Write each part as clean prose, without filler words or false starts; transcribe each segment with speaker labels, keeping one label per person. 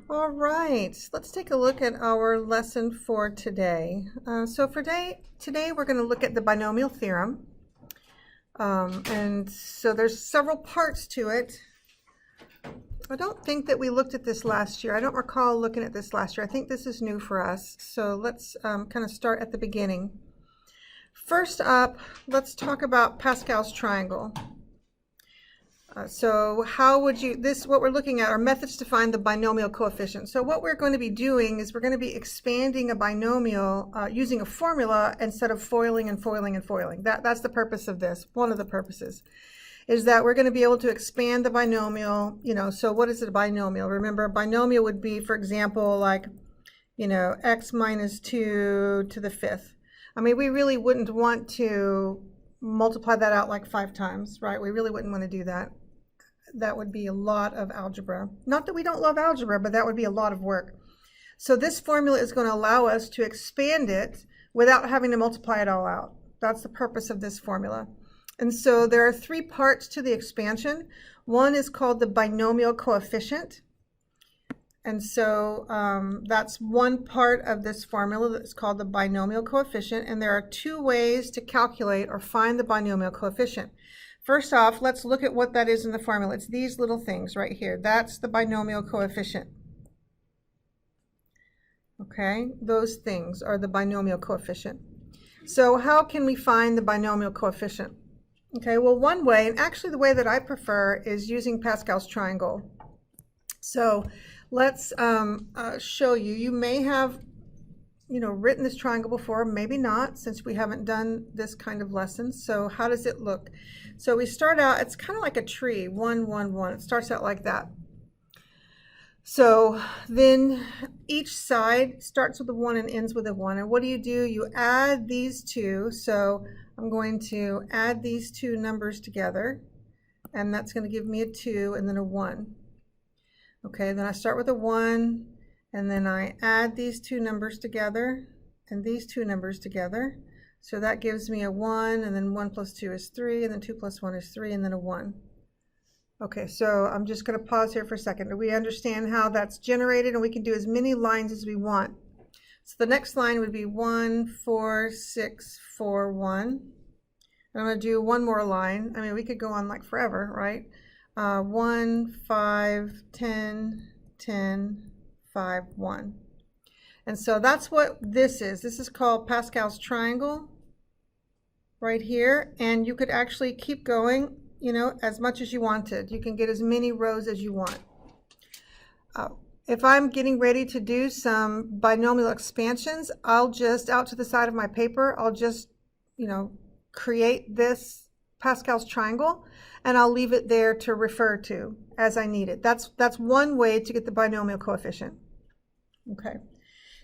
Speaker 1: All right, let's take a look at our lesson for today. So for today we're going to look at the binomial theorem. And so there's several parts to it. I don't think that we looked at this last year. I don't recall looking at this last year. I think this is new for us. So let's kind of start at the beginning. First up, let's talk about Pascal's triangle. So how would you, what we're looking at are methods to find the binomial coefficient. So what we're going to be doing is we're going to be expanding a binomial using a formula instead of foiling and foiling and foiling. That's the purpose of this. One of the purposes is that we're going to be able to expand the binomial, so what is a binomial? Remember, a binomial would be, for example, like, x minus 2 to the 5th. I mean, we really wouldn't want to multiply that out like 5 times, right? We really wouldn't want to do that. That would be a lot of algebra. Not that we don't love algebra, but that would be a lot of work. So this formula is going to allow us to expand it without having to multiply it all out. That's the purpose of this formula. And so there are 3 parts to the expansion. One is called the binomial coefficient. And so that's one part of this formula that's called the binomial coefficient. And there are 2 ways to calculate or find the binomial coefficient. First off, let's look at what that is in the formula. It's these little things right here. That's the binomial coefficient. Okay, those things are the binomial coefficient. So how can we find the binomial coefficient? Okay, well, one way, and actually the way that I prefer, is using Pascal's triangle. So let's show you. You may have written this triangle before, maybe not, since we haven't done this kind of lesson. So how does it look? So we start out, it's kind of like a tree, 1, 1, 1. It starts out like that. So then each side starts with a 1 and ends with a 1. And what do? You add these two. So I'm going to add these 2 numbers together, and that's going to give me a 2 and then a 1. Okay, then I start with a 1, and then I add these 2 numbers together and these 2 numbers together. So that gives me a 1, and then 1 plus 2 is 3, and then 2 plus 1 is 3, and then a 1. Okay, so I'm just going to pause here for a second. Do we understand how that's generated? And we can do as many lines as we want. So the next line would be 1, 4, 6, 4, 1. And I'm going to do one more line. I mean, we could go on like forever, right? 1, 5, 10, 10, 5, 1. And so that's what this is. This is called Pascal's triangle right here. And you could actually keep going, as much as you wanted. You can get as many rows as you want. If I'm getting ready to do some binomial expansions, I'll just, out to the side of my paper, I'll just, create this Pascal's triangle, and I'll leave it there to refer to as I need it. That's one way to get the binomial coefficient. Okay.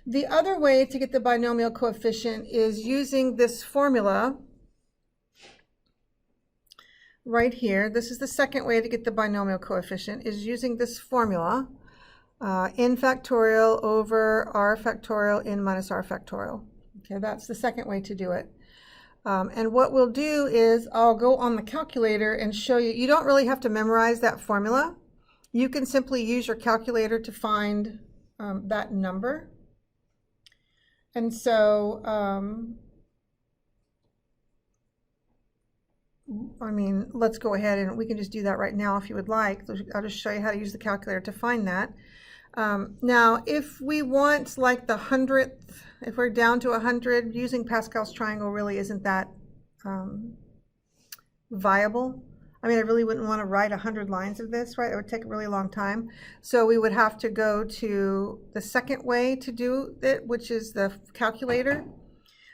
Speaker 1: The other way to get the binomial coefficient is using this formula right here. This is the second way to get the binomial coefficient, is using this formula, n factorial over r factorial n minus r factorial. Okay, that's the second way to do it. And what we'll do is I'll go on the calculator and show you. You don't really have to memorize that formula. You can simply use your calculator to find that number. And so, I mean, let's go ahead and we can just do that right now if you would like. I'll just show you how to use the calculator to find that. Now, if we want like the 100th, if we're down to 100, using Pascal's triangle really isn't that viable. I mean, I really wouldn't want to write 100 lines of this, right? It would take a really long time. So we would have to go to the second way to do it, which is the calculator.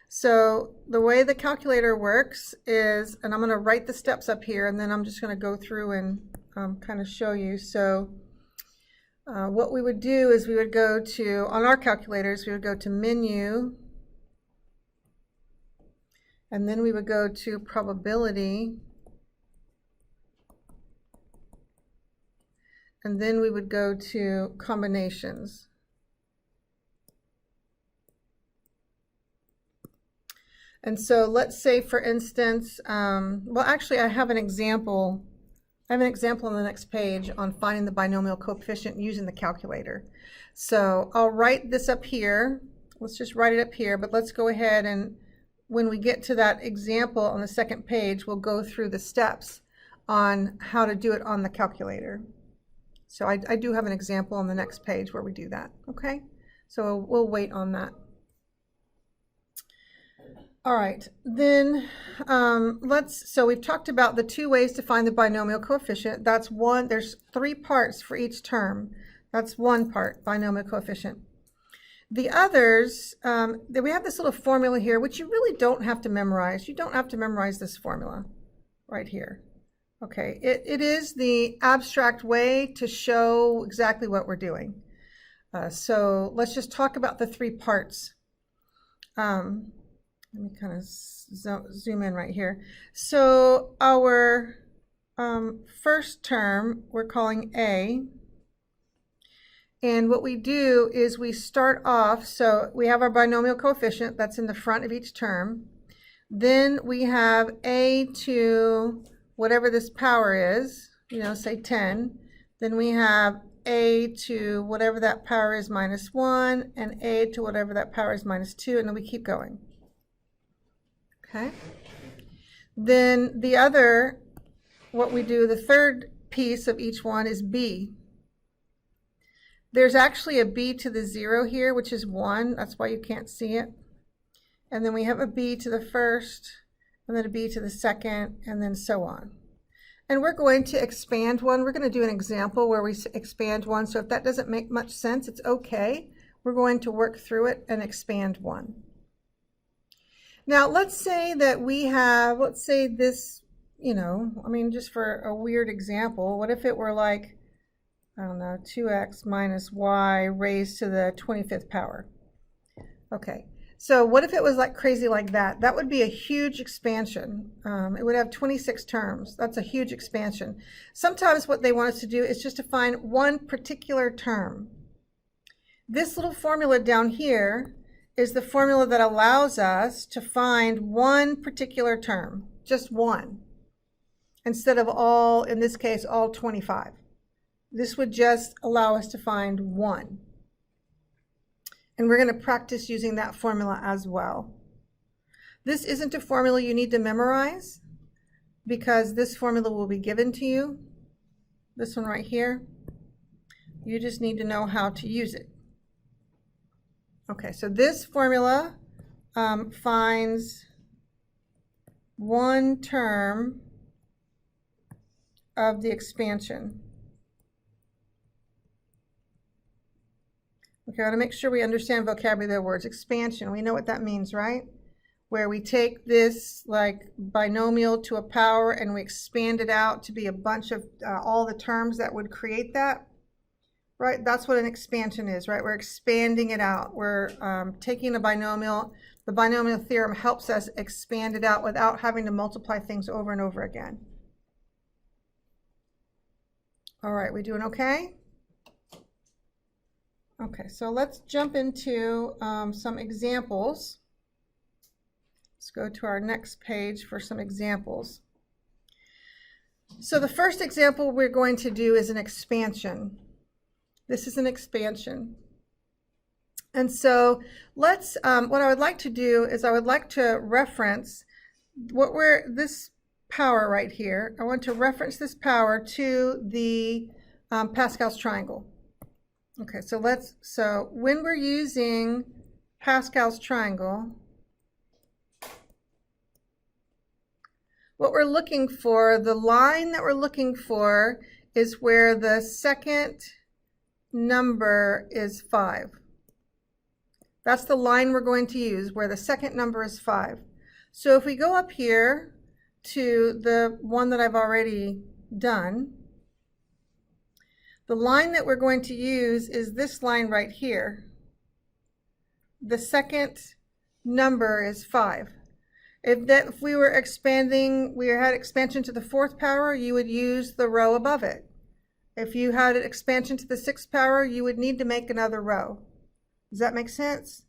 Speaker 1: So the way the calculator works is, and I'm going to write the steps up here, and then I'm just going to go through and kind of show you. So what we would do is we would go to, on our calculators, we would go to menu, and then we would go to probability, and then we would go to combinations. And so let's say, for instance, well, actually I have an example I have an example on the next page on finding the binomial coefficient using the calculator. So I'll write this up here. Let's just write it up here, but let's go ahead and when we get to that example on the second page, we'll go through the steps on how to do it on the calculator. So I do have an example on the next page where we do that, okay? So we'll wait on that. All right, then so we've talked about the two ways to find the binomial coefficient. That's one, there's 3 parts for each term. That's one part, binomial coefficient. The others, we have this little formula here, which you really don't have to memorize. You don't have to memorize this formula right here. Okay, it is the abstract way to show exactly what we're doing. So let's just talk about the 3 parts. Let me kind of zoom in right here. So our first term we're calling A. And what we do is we start off, so we have our binomial coefficient that's in the front of each term. Then we have A to whatever this power is, say 10. Then we have A to whatever that power is minus 1, and A to whatever that power is minus 2, and then we keep going. Okay. Then the other, what we do, the third piece of each one is B. There's actually a B to the 0 here, which is 1. That's why you can't see it. And then we have a B to the first, and then a B to the second, and then so on. And we're going to expand one. We're going to do an example where we expand one. So if that doesn't make much sense, it's okay. We're going to work through it and expand one. Now, let's say that we have, let's say this, just for a weird example, what if it were like, I don't know, 2x minus y raised to the 25th power? Okay, so what if it was like crazy like that? That would be a huge expansion. It would have 26 terms. That's a huge expansion. Sometimes what they want us to do is just to find one particular term. This little formula down here is the formula that allows us to find one particular term, just one, instead of all, in this case, all 25. This would just allow us to find one. And we're going to practice using that formula as well. This isn't a formula you need to memorize because this formula will be given to you. This one right here. You just need to know how to use it. Okay, so this formula finds one term of the expansion. Okay, I want to make sure we understand vocabulary words. Expansion, we know what that means, right? Where we take this like binomial to a power and we expand it out to be a bunch of all the terms that would create that. Right, that's what an expansion is, right? We're expanding it out. We're taking a binomial. The binomial theorem helps us expand it out without having to multiply things over and over again. All right, we doing okay? Okay, so let's jump into some examples. Let's go to our next page for some examples. So the first example we're going to do is an expansion. This is an expansion. And so let's, what I would like to do is I would like to reference this power right here. I want to reference this power to the Pascal's triangle. Okay, so when we're using Pascal's triangle, what we're looking for, the line that we're looking for is where the second number is 5. That's the line we're going to use, where the second number is 5. So if we go up here to the one that I've already done, the line that we're going to use is this line right here. The second number is 5. If we were expanding, we had expansion to the 4th power, you would use the row above it. If you had an expansion to the 6th power, you would need to make another row. Does that make sense?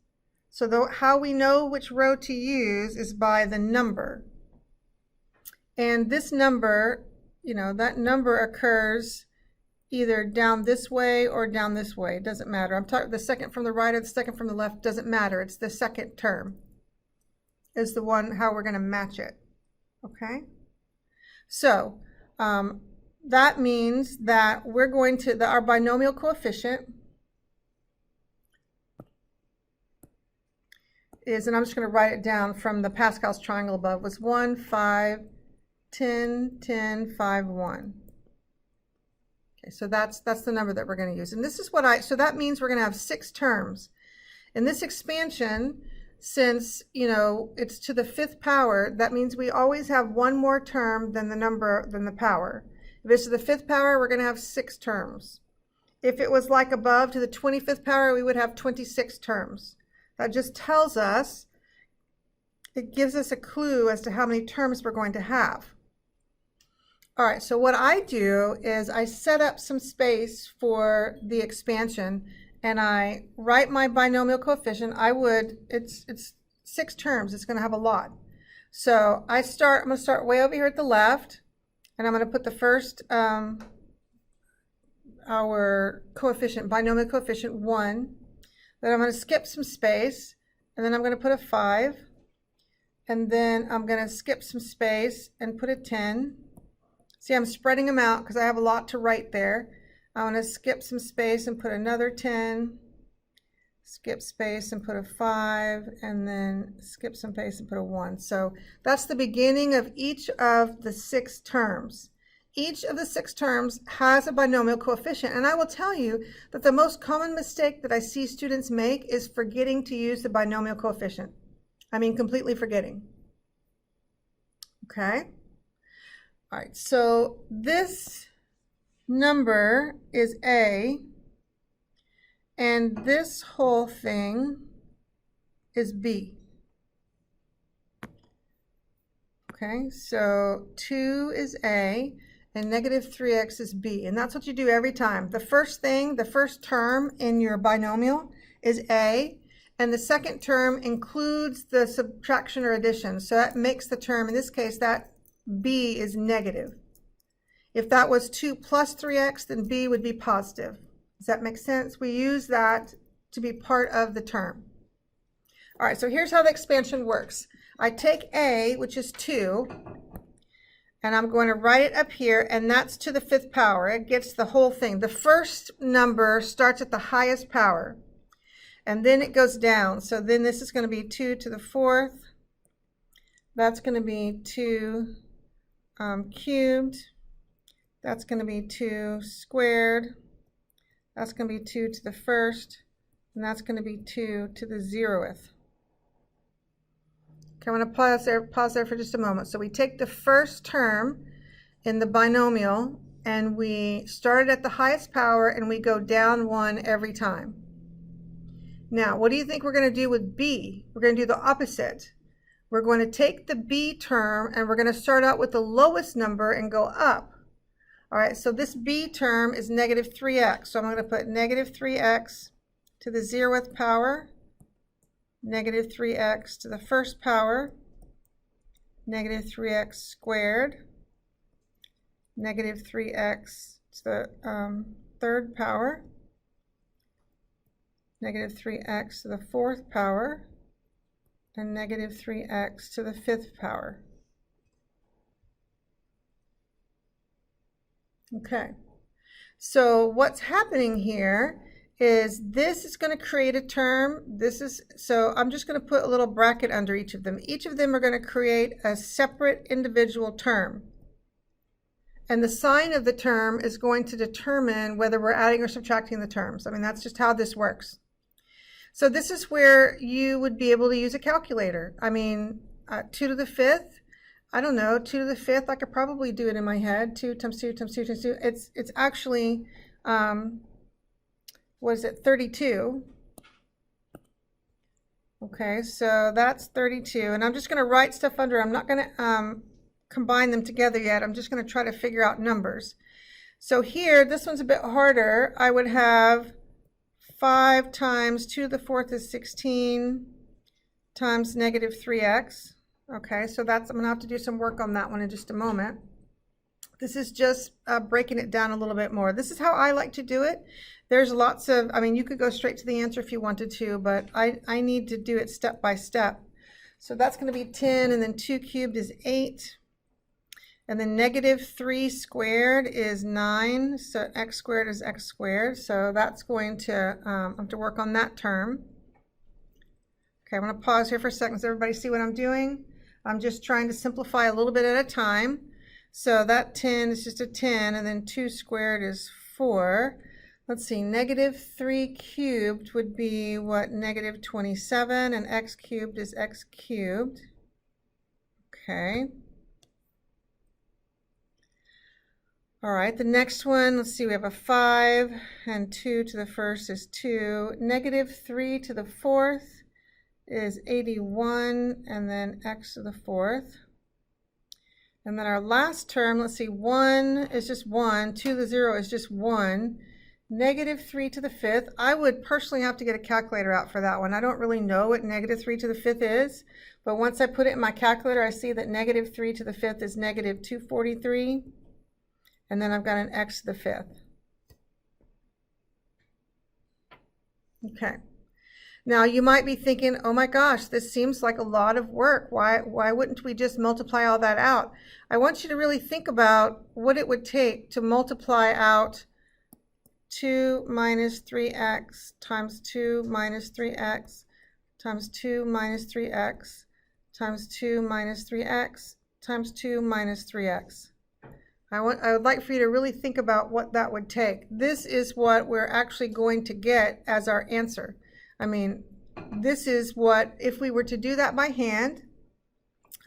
Speaker 1: So how we know which row to use is by the number. And this number you know, that number occurs either down this way or down this way. It doesn't matter. I'm talking the second from the right or the second from the left. Doesn't matter. It's the second term is the one how we're going to match it. Okay. So that means that we're going to our binomial coefficient is, and I'm just going to write it down from the Pascal's triangle above, was 1, 5, 10, 10, 5, 1. Okay, so that's the number that we're going to use. And this is what so that means we're going to have 6 terms. In this expansion, since, you know, it's to the 5th power, that means we always have one more term than the power. If it's to the 5th power, we're going to have 6 terms. If it was like above to the 25th power, we would have 26 terms. That just tells us, it gives us a clue as to how many terms we're going to have. All right, so what I do is I set up some space for the expansion and I write my binomial coefficient. It's 6 terms, it's going to have a lot. So I'm going to start way over here at the left, and I'm going to put the first, our coefficient, binomial coefficient 1. Then I'm going to skip some space, and then I'm going to put a 5, and then I'm going to skip some space and put a 10. See, I'm spreading them out because I have a lot to write there. I want to skip some space and put another 10, skip space and put a 5, and then skip some space and put a 1. So that's the beginning of each of the 6 terms. Each of the 6 terms has a binomial coefficient, and I will tell you that the most common mistake that I see students make is forgetting to use the binomial coefficient. I mean, completely forgetting. Okay? All right, so this number is A, and this whole thing is B. Okay, so 2 is A, and negative 3x is B. And that's what you do every time. The first term in your binomial is A, and the second term includes the subtraction or addition. So that makes the term, in this case, that B is negative. If that was 2 plus 3x, then B would be positive. Does that make sense? We use that to be part of the term. All right, so here's how the expansion works. I take A, which is 2, and I'm going to write it up here, and that's to the 5th power. It gets the whole thing. The first number starts at the highest power, and then it goes down. So then this is going to be 2 to the 4th. That's going to be 2 cubed. That's going to be 2 squared. That's going to be 2 to the 1st, and that's going to be 2 to the 0th. Okay, I'm going to pause there for just a moment. So we take the first term in the binomial, and we start it at the highest power, and we go down 1 every time. Now, what do you think we're going to do with B? We're going to do the opposite. We're going to take the B term, and we're going to start out with the lowest number and go up. All right, so this B term is negative 3x. So I'm going to put negative 3x to the 0th power, negative 3x to the 1st power, negative 3x squared, negative 3x to the 3rd power, negative 3x to the 4th power, and negative 3x to the 5th power. Okay, so what's happening here is this is going to create a term. So I'm just going to put a little bracket under each of them. Each of them are going to create a separate individual term. And the sign of the term is going to determine whether we're adding or subtracting the terms. I mean, that's just how this works. So this is where you would be able to use a calculator. I mean, 2 to the 5th. I don't know, 2 to the 5th, I could probably do it in my head. 2 times 2 times 2 times 2. It's actually, what is it, 32. Okay, so that's 32. And I'm just going to write stuff under. I'm not going to combine them together yet. I'm just going to try to figure out numbers. So here, this one's a bit harder. I would have 5 times 2 to the 4th is 16 times negative 3x. Okay, so I'm going to have to do some work on that one in just a moment. This is just breaking it down a little bit more. This is how I like to do it. There's lots of, I mean, you could go straight to the answer if you wanted to, but I need to do it step by step. So that's going to be 10, and then 2 cubed is 8. And then negative 3 squared is 9. So x squared is x squared. So that's going to, I have to work on that term. Okay, I'm going to pause here for a second so everybody see what I'm doing. I'm just trying to simplify a little bit at a time. So that 10 is just a 10, and then 2 squared is 4. Let's see, negative 3 cubed would be what? Negative 27, and x cubed is x cubed. Okay. All right, the next one, let's see, we have a 5, and 2 to the first is 2. Negative 3 to the fourth is 81, and then x to the fourth. And then our last term, let's see, 1 is just 1, 2 to the 0 is just 1. Negative 3 to the fifth, I would personally have to get a calculator out for that one. I don't really know what negative 3 to the fifth is, but once I put it in my calculator, I see that negative 3 to the fifth is negative 243, and then I've got an x to the fifth. Okay. Now you might be thinking, oh my gosh, this seems like a lot of work. Why wouldn't we just multiply all that out? I want you to really think about what it would take to multiply out 2 minus 3x times 2 minus 3x times 2 minus 3x times 2 minus 3x times 2 minus 3x. I would like for you to really think about what that would take. This is what we're actually going to get as our answer. I mean, this is what, if we were to do that by hand,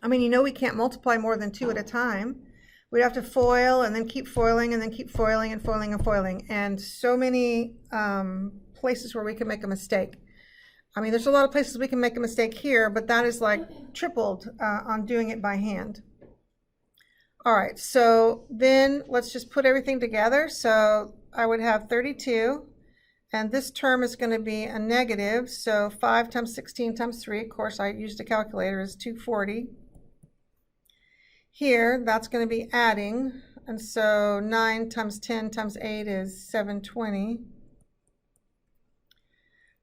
Speaker 1: I mean, you know we can't multiply more than 2 at a time. We'd have to foil and then keep foiling and then keep foiling and foiling and foiling. And so many places where we can make a mistake. I mean, there's a lot of places we can make a mistake here, but that is like tripled on doing it by hand. All right, so then let's just put everything together. So I would have 32. And this term is going to be a negative, so 5 times 16 times 3, of course I used a calculator, is 240. Here, that's going to be adding, and so 9 times 10 times 8 is 720.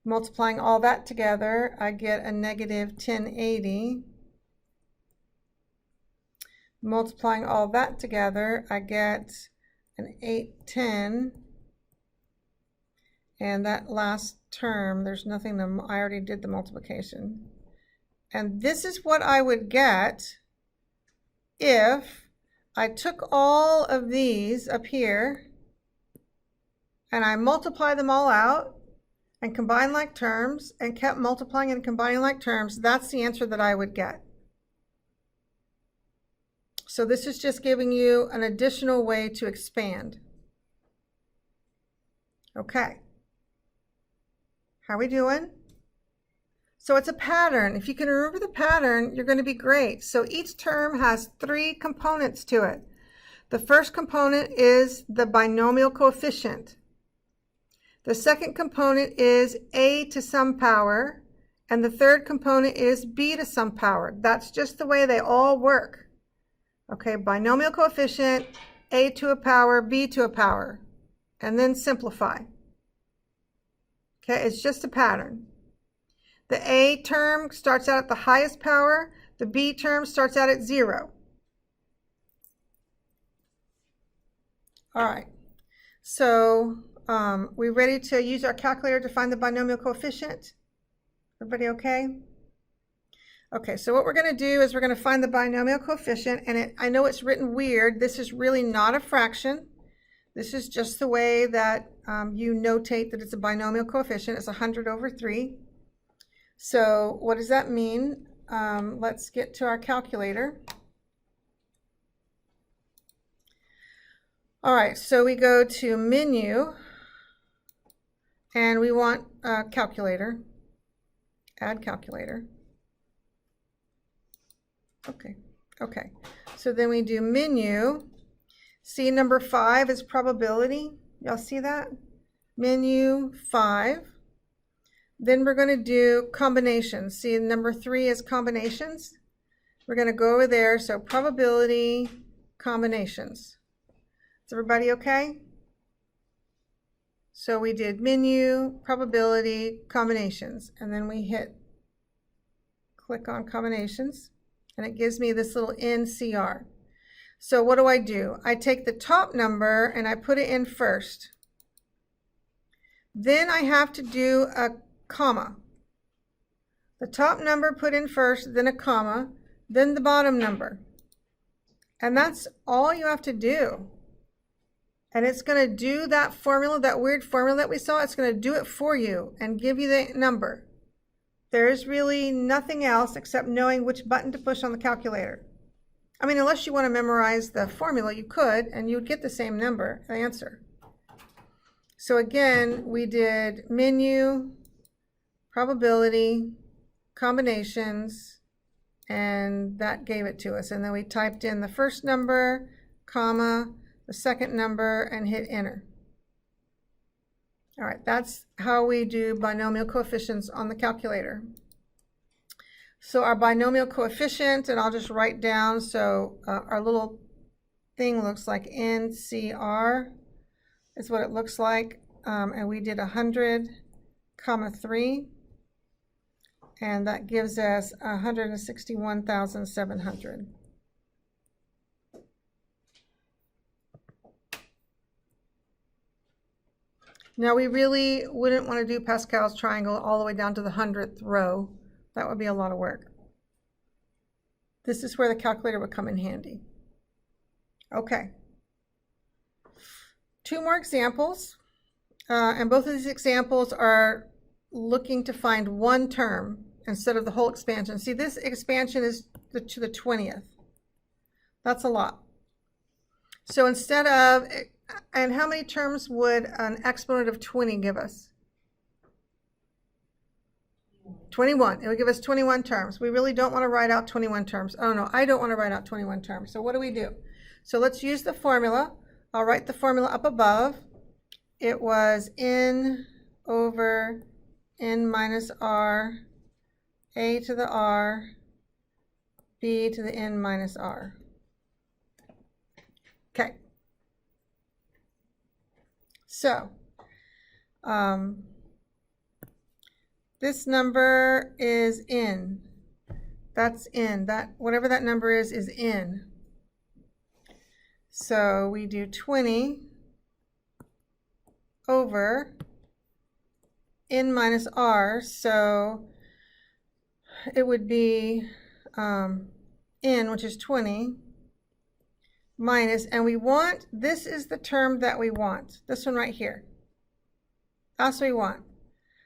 Speaker 1: Multiplying all that together, I get a negative 1080. Multiplying all that together, I get an 810. And that last term, there's nothing, I already did the multiplication. And this is what I would get if I took all of these up here and I multiply them all out and combine like terms and kept multiplying and combining like terms. That's the answer that I would get. So this is just giving you an additional way to expand. Okay. How are we doing? So it's a pattern. If you can remember the pattern, you're going to be great. So each term has 3 components to it. The first component is the binomial coefficient. The second component is a to some power. And the third component is b to some power. That's just the way they all work. Okay, binomial coefficient, a to a power, b to a power. And then simplify. Okay, it's just a pattern. The a term starts out at the highest power. The b term starts out at 0. All right, so we're ready to use our calculator to find the binomial coefficient. Everybody okay? Okay, so what we're going to do is we're going to find the binomial coefficient, and I know it's written weird. This is really not a fraction. This is just the way that you notate that it's a binomial coefficient. It's 100 over 3. So what does that mean? Let's get to our calculator. All right, so we go to menu, and we want a calculator. Add calculator. Okay. So then we do menu. See, number 5 is probability. Y'all see that? Menu 5. Then we're going to do combinations. See, number 3 is combinations. We're going to go over there. So probability combinations. Is everybody okay? So we did menu, probability, combinations, and then we click on combinations, and it gives me this little NCR. So what do? I take the top number and I put it in first. Then I have to do a comma. The top number put in first, then a comma, then the bottom number. And that's all you have to do. And it's going to do that formula, that weird formula that we saw. It's going to do it for you and give you the number. There's really nothing else except knowing which button to push on the calculator. I mean, unless you want to memorize the formula, you could, and you would get the same number, the answer. So again, we did menu, probability, combinations, and that gave it to us. And then we typed in the first number, comma, the second number, and hit enter. All right, that's how we do binomial coefficients on the calculator. So our binomial coefficient, and I'll just write down, so our little thing looks like NCR is what it looks like. And we did 100, 3, and that gives us 161,700. Now we really wouldn't want to do Pascal's triangle all the way down to the 100th row. That would be a lot of work. This is where the calculator would come in handy. Okay. 2 more examples. And both of these examples are looking to find one term instead of the whole expansion. See, this expansion is to the 20th. That's a lot. So instead of, and how many terms would an exponent of 20 give us? 21. It would give us 21 terms. We really don't want to write out 21 terms. Oh no, I don't want to write out 21 terms. So what do? So let's use the formula. I'll write the formula up above. It was n over n minus r, a to the r, b to the n minus r. Okay. So, this number is n. That's n. That whatever that number is n. So we do 20 over n minus r. So it would be n, which is 20, minus, and we want, this is the term that we want. This one right here. That's what we want.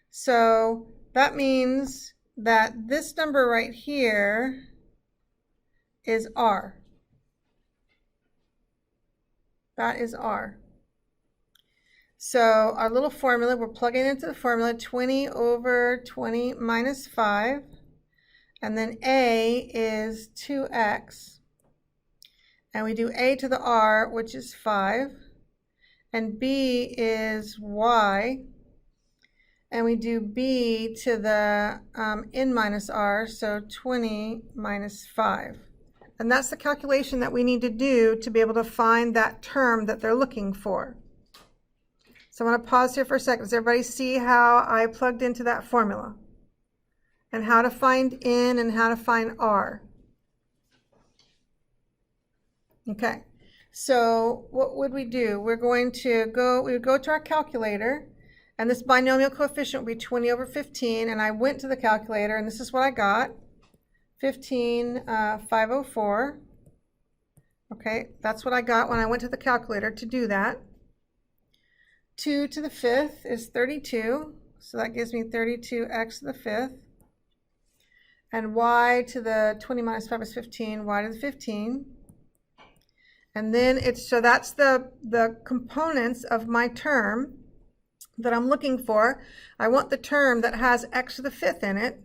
Speaker 1: So that means that this number right here is r. That is r. So our little formula, we're plugging into the formula, 20 over 20 minus 5. And then a is 2x. And we do a to the r, which is 5. And b is y. And we do b to the n minus r, so 20 minus 5. And that's the calculation that we need to do to be able to find that term that they're looking for. So I'm going to pause here for a second. Does everybody see how I plugged into that formula? And how to find n and how to find r. Okay, so what would we do? We're going to go, we would go to our calculator, and this binomial coefficient would be 20 over 15, and I went to the calculator, and this is what I got, 15,504. Okay, that's what I got when I went to the calculator to do that. 2 to the 5th is 32, so that gives me 32x to the 5th. And y to the 20 minus 5 is 15, y to the 15. And then it's, so that's the components of my term that I'm looking for. I want the term that has x to the 5th in it.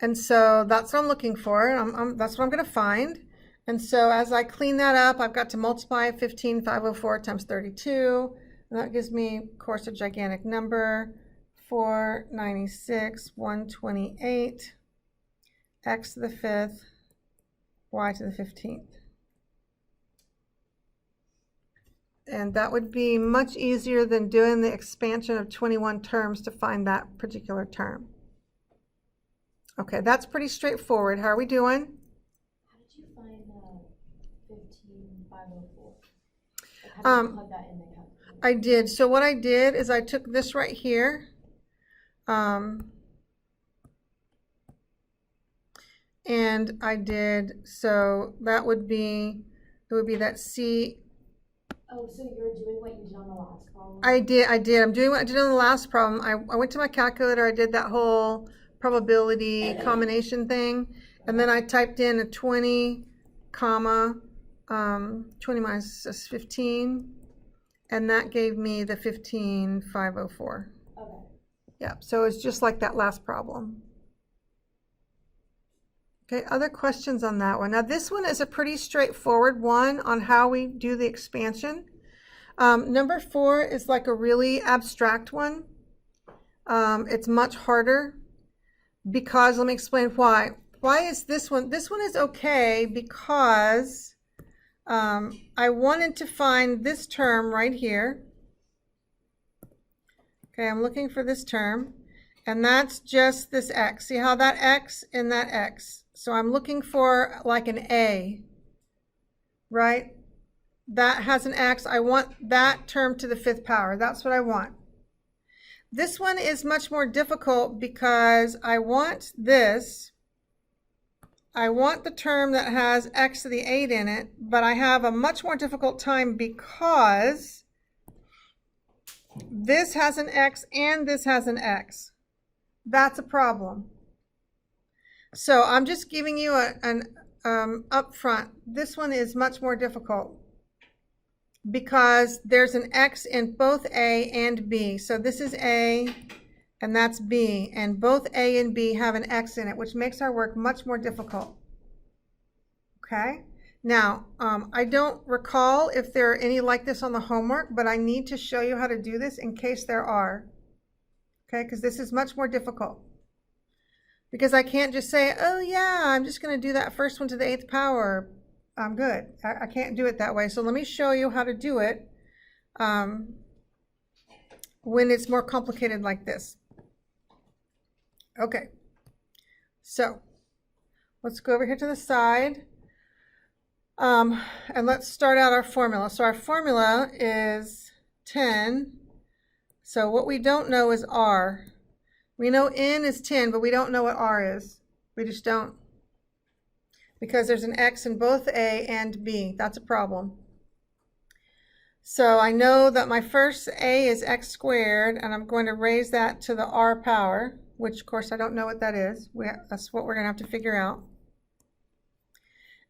Speaker 1: And so that's what I'm looking for, and that's what I'm going to find. And so as I clean that up, I've got to multiply 15,504 times 32. And that gives me, of course, a gigantic number, 496,128, x to the 5th, y to the 15th. and that would be much easier than doing the expansion of 21 terms to find that particular term. Okay, that's pretty straightforward. How are we doing?
Speaker 2: How did you find 15,504? Like, how did you plug that in the calculator?
Speaker 1: I did. So what I did is I took this right here, and I did, so that would be, it would be that C.
Speaker 2: Oh, so you're doing what you did on the last problem?
Speaker 1: I did. I'm doing what I did on the last problem. I went to my calculator, I did that whole probability combination thing, and then I typed in a 20, comma, 20 minus 15, and that gave me the 15,504.
Speaker 2: Okay.
Speaker 1: Yeah, so it's just like that last problem. Okay, other questions on that one? Now this one is a pretty straightforward one on how we do the expansion. Number 4 is like a really abstract one. It's much harder because, let me explain why. Why is this one? This one is okay because I wanted to find this term right here. Okay, I'm looking for this term, and that's just this x. See how that x and that x. So I'm looking for like an a, right? That has an x. I want that term to the 5th power. That's what I want. This one is much more difficult because I want this. I want the term that has x to the 8 in it, but I have a much more difficult time because this has an x and this has an x. That's a problem. So I'm just giving you an upfront. This one is much more difficult because there's an x in both A and B. So this is A and that's B, and both A and B have an x in it, which makes our work much more difficult. Okay, now I don't recall if there are any like this on the homework, but I need to show you how to do this in case there are. Okay, because this is much more difficult. Because I can't just say, oh yeah, I'm just going to do that first one to the 8th power. I'm good. I can't do it that way. So let me show you how to do it when it's more complicated like this. Okay, so let's go over here to the side and let's start out our formula. So our formula is 10. So what we don't know is R. We know N is 10, but we don't know what R is. We just don't. Because there's an X in both A and B. That's a problem. So I know that my first A is X squared, and I'm going to raise that to the R power, which of course I don't know what that is. That's what we're going to have to figure out.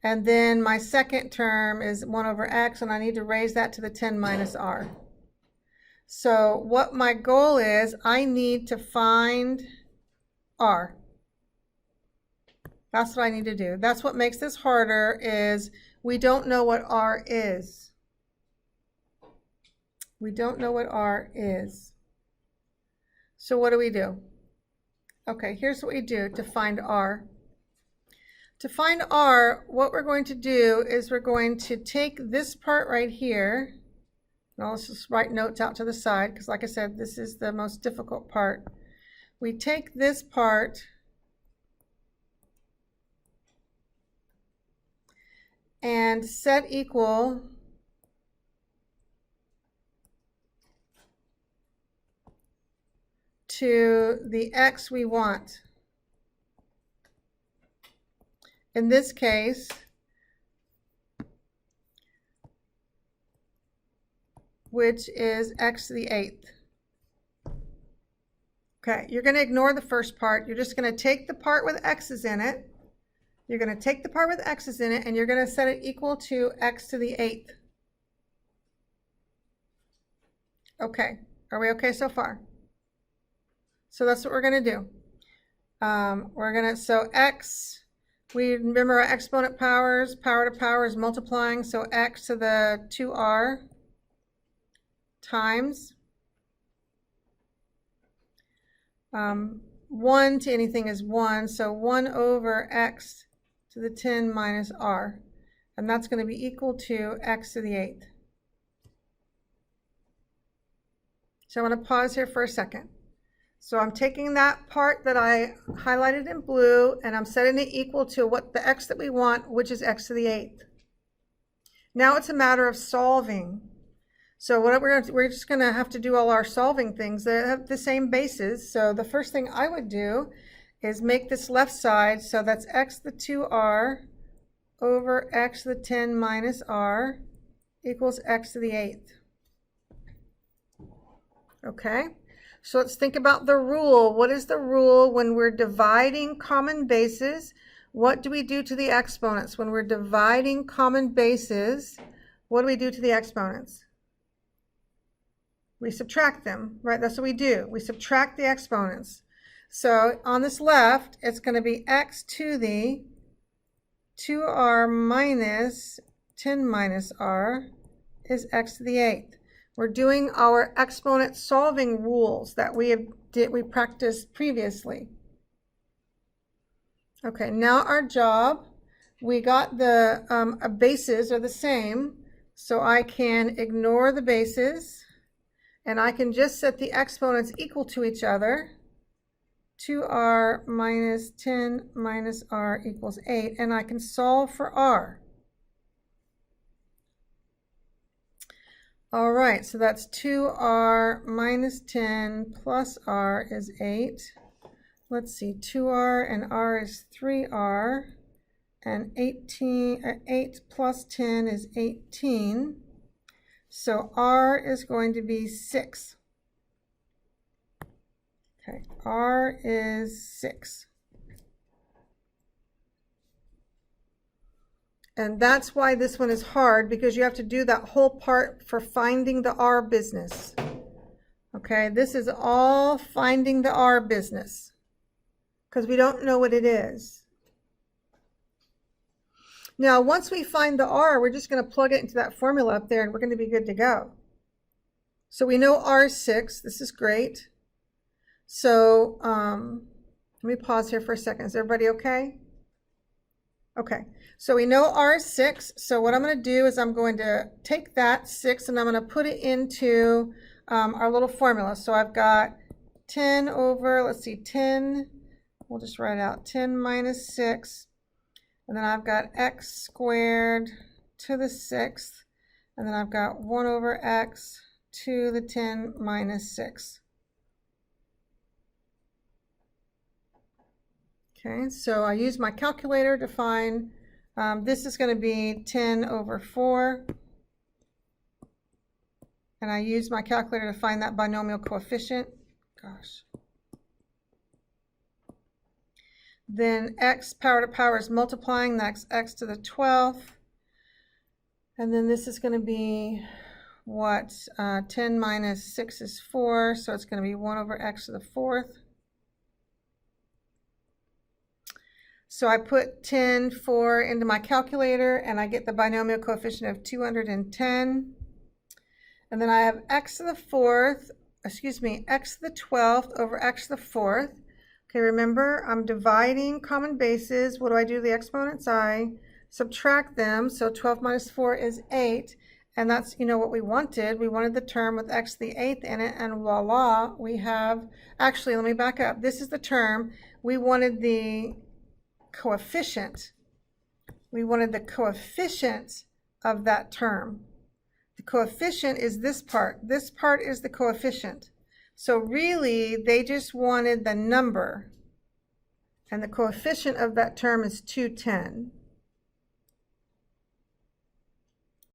Speaker 1: And then my second term is 1 over X, and I need to raise that to the 10 minus R. So what my goal is, I need to find R. That's what I need to do. That's what makes this harder, is we don't know what R is. We don't know what R is. So what do we do? Okay, here's what we do to find R. To find R, what we're going to do is we're going to take this part right here. Now let's just write notes out to the side, because like I said, this is the most difficult part. We take this part and set equal to the X we want. In this case, which is X to the 8th. Okay, you're going to ignore the first part. You're just going to take the part with X's in it. You're going to take the part with X's in it, and you're going to set it equal to X to the 8th. Okay, are we okay so far? So that's what we're going to do. So X, we remember our exponent powers, power to power is multiplying, so X to the 2R times 1 to anything is 1, so 1 over X to the 10 minus R, and that's going to be equal to X to the 8th. So I'm going to pause here for a second. So I'm taking that part that I highlighted in blue and I'm setting it equal to what the x that we want, which is x to the 8th. Now it's a matter of solving. So what we're just going to have to do all our solving things that have the same bases. So the first thing I would do is make this left side, so that's x to the 2r over x to the 10 minus r equals x to the 8th. Okay, so let's think about the rule. What is the rule when we're dividing common bases? What do we do to the exponents? When we're dividing common bases, what do we do to the exponents? We subtract them, right? That's what we do. We subtract the exponents. So on this left, it's going to be x to the 2r minus 10 minus r is x to the 8th. We're doing our exponent solving rules that we practiced previously. Okay, now our job, we got the bases are the same, so I can ignore the bases. And I can just set the exponents equal to each other. 2r minus 10 minus r equals 8. And I can solve for r. All right, so that's 2r minus 10 plus r is 8. Let's see, 2r and r is 3r. And 8 plus 10 is 18. So r is going to be 6. Okay, r is 6. And that's why this one is hard, because you have to do that whole part for finding the r business. Okay, this is all finding the r business, because we don't know what it is. Now, once we find the r, we're just going to plug it into that formula up there, and we're going to be good to go. So we know r is 6. This is great. So let me pause here for a second. Is everybody okay? Okay. So we know r is 6. So what I'm going to do is I'm going to take that 6 and I'm going to put it into our little formula. So I've got 10 over, let's see, 10. We'll just write out 10 minus 6. And then I've got x squared to the 6th. And then I've got 1 over x to the 10 minus 6. Okay, so I use my calculator to find, this is going to be 10 over 4. And I use my calculator to find that binomial coefficient. Gosh. Then x power to power is multiplying, that's x to the 12th. And then this is going to be what? 10 minus 6 is 4, so it's going to be 1 over x to the 4th. So I put 10, 4 into my calculator, and I get the binomial coefficient of 210. And then I have x to the 4th, x to the 12th over x to the 4th. Okay, remember, I'm dividing common bases. What do I do to the exponents? I subtract them. So 12 minus 4 is 8. And that's, what we wanted. We wanted the term with x to the 8th in it. And voila, we have, actually, let me back up. This is the term. We wanted the coefficient. We wanted the coefficient of that term. The coefficient is this part. This part is the coefficient. So really, they just wanted the number. And the coefficient of that term is 210.